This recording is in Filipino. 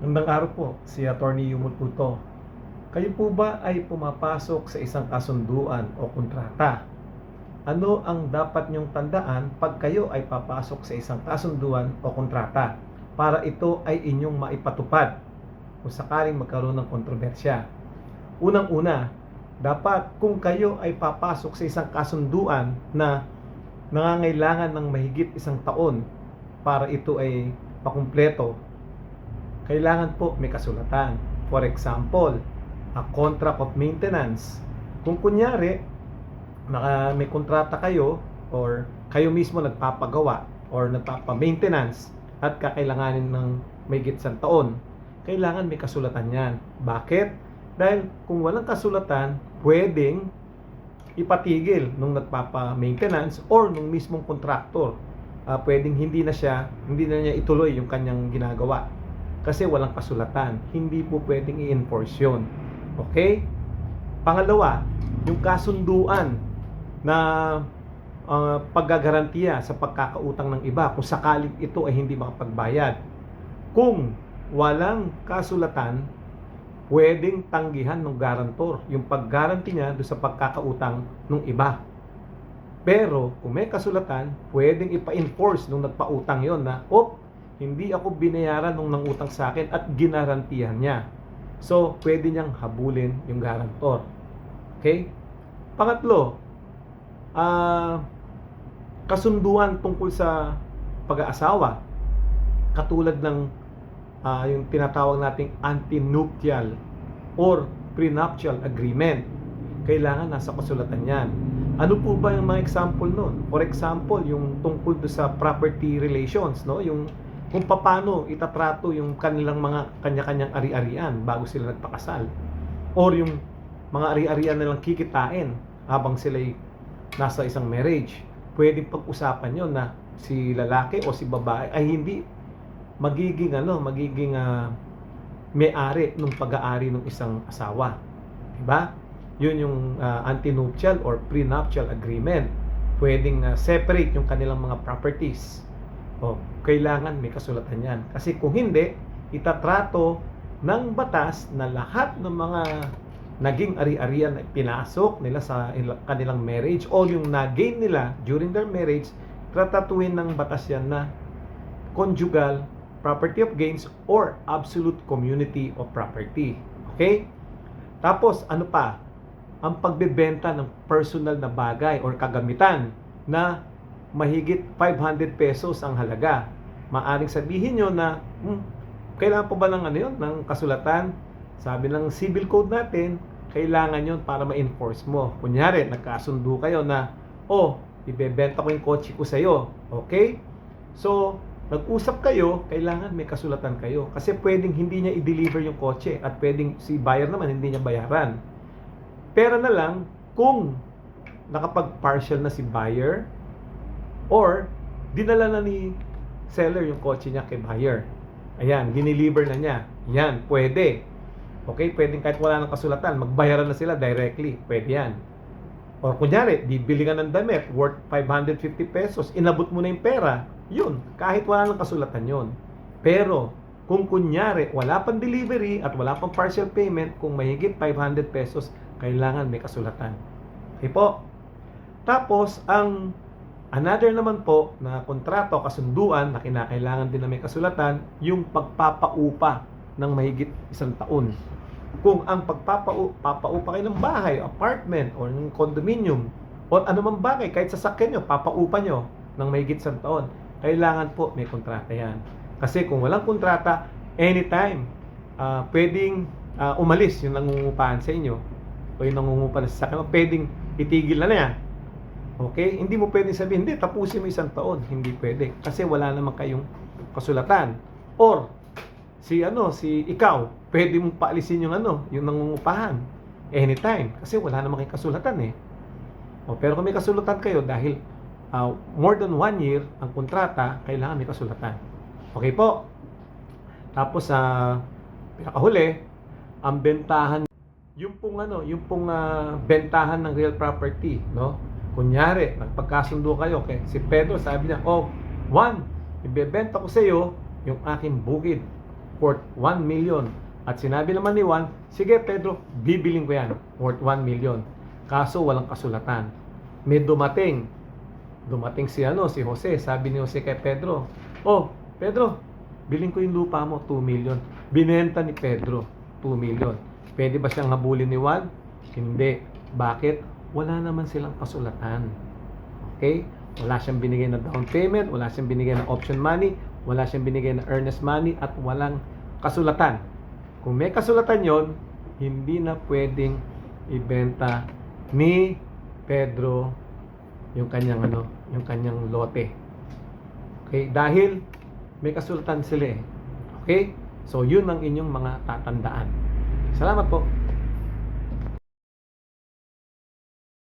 Magandang araw po, si Attorney Yumul po to. Kayo po ba ay pumapasok sa isang kasunduan o kontrata? Ano ang dapat niyong tandaan pag kayo ay papasok sa isang kasunduan o kontrata para ito ay inyong maipatupad kung sakaling magkaroon ng kontrobersya? Unang-una, dapat kung kayo ay papasok sa isang kasunduan na nangangailangan ng mahigit isang taon para ito ay makumpleto, kailangan po may kasulatan. For example, a contract of maintenance. Kung kunyari, may kontrata kayo or kayo mismo nagpapagawa or nagpapa-maintenance at kakailanganin ng may isang taon, kailangan may kasulatan yan. Bakit? Dahil kung walang kasulatan, pwedeng ipatigil nung nagpapa-maintenance or nung mismong kontraktor. Pwedeng hindi na niya ituloy yung kanyang ginagawa kasi walang kasulatan. Hindi po pwedeng i-enforce yun. Okay? Pangalawa, yung kasunduan na paggagarantiya sa pagkakautang ng iba kung sakaling ito ay hindi makapagbayad. Kung walang kasulatan, pwedeng tanggihan ng garantor yung paggaranti niya doon sa pagkakautang ng iba. Pero kung may kasulatan, pwedeng ipa-enforce nung nagpautang yon na, hindi ako binayaran nung nangutang sa akin at ginarantihan niya. So, pwede niyang habulin yung garantor. Okay? Pangatlo, kasunduan tungkol sa pag-aasawa. Katulad ng yung tinatawag nating antenuptial or prenuptial agreement. Kailangan nasa kasulatan yan. Ano po ba yung mga example nun? For example, yung tungkol sa property relations, no? Yung kung paano itatrato yung kanilang mga kanya-kanyang ari-arian bago sila nagpakasal. Or yung mga ari-arian nilang kikitain habang sila'y nasa isang marriage. Pwedeng pag-usapan yon na si lalaki o si babae ay hindi magiging may-ari ng pag-aari ng isang asawa. Diba? Yun yung antenuptial or prenuptial agreement. Pwedeng separate yung kanilang mga properties. Kailangan may kasulatan yan. Kasi kung hindi, itatrato ng batas na lahat ng mga naging ari-arian na pinasok nila sa kanilang marriage o yung na-gain nila during their marriage, tratatuin ng batas yan na conjugal property of gains or absolute community of property. Okay? Tapos, ano pa? Ang pagbebenta ng personal na bagay or kagamitan na mahigit 500 pesos ang halaga. Maaring sabihin nyo na, kailangan pa ba ng ng kasulatan? Sabi ng civil code natin, kailangan yon para ma-enforce mo. Kunyari, nagkasundo kayo na, ibebenta ko yung kotse ko sa'yo. Okay? So, nag-usap kayo, kailangan may kasulatan kayo. Kasi pwedeng hindi niya i-deliver yung kotse at pwedeng si buyer naman hindi niya bayaran. Pera na lang kung nakapag-partial na si buyer or dinala na ni seller yung kotse niya kay buyer. Ayan, dineliver na niya. Yan, pwede. Okay, pwedeng kahit wala ng kasulatan, magbayaran na sila directly. Pwede yan. Or kunyari, bibili ka ng damit worth 550 pesos, inabot mo na yung pera, yun, kahit wala ng kasulatan yun. Pero, kung kunyari, wala pang delivery at wala pang partial payment, kung mahigit 500 pesos, kailangan may kasulatan. Okay po? Tapos, another naman po na kontrato, kasunduan na kinakailangan din na may kasulatan, yung pagpapaupa ng mahigit isang taon. Kung ang papaupa kayo ng bahay, apartment, or ng condominium, o anumang bagay, kahit sasakyan nyo, papaupa nyo ng mahigit isang taon, kailangan po may kontrata yan. Kasi kung walang kontrata, anytime, pwedeng umalis yung nangungupahan sa inyo, o yung nangungupahan sa sasakyan, pwedeng itigil na yan. Okay? Hindi mo pwedeng sabihin, hindi, tapusin mo isang taon. Hindi pwede. Kasi wala naman kayong kasulatan. Or, ikaw, pwede mong paalisin yung yung nangungupahan. Anytime. Kasi wala naman kayong kasulatan eh. Pero kung may kasulatan kayo, dahil more than 1 year, ang kontrata, kailangan may kasulatan. Okay po? Tapos, pinakahuli, ang bentahan, yung pong bentahan ng real property, no? Kunyari, nagpagkasundo kayo, okay? Si Pedro sabi niya, Juan, ibebenta ko sa iyo yung aking bukid. worth 1 million. At sinabi naman ni Juan, sige Pedro, bibiling ko yan, worth 1 million. Kaso walang kasulatan. May dumating si si Jose. Sabi ni Jose kay Pedro, oh Pedro, biling ko yung lupa mo, 2 million. Binenta ni Pedro, 2 million. Pwede ba siyang habulin ni Juan? Hindi. Bakit? Wala naman silang kasulatan. Okay? Wala siyang binigay na down payment, wala siyang binigay na option money, wala siyang binigay na earnest money, at walang kasulatan. Kung may kasulatan yon, hindi na pwedeng ibenta ni Pedro yung kanyang lote. Okay? Dahil may kasulatan sila eh. Okay? So, yun ang inyong mga tatandaan. Salamat po.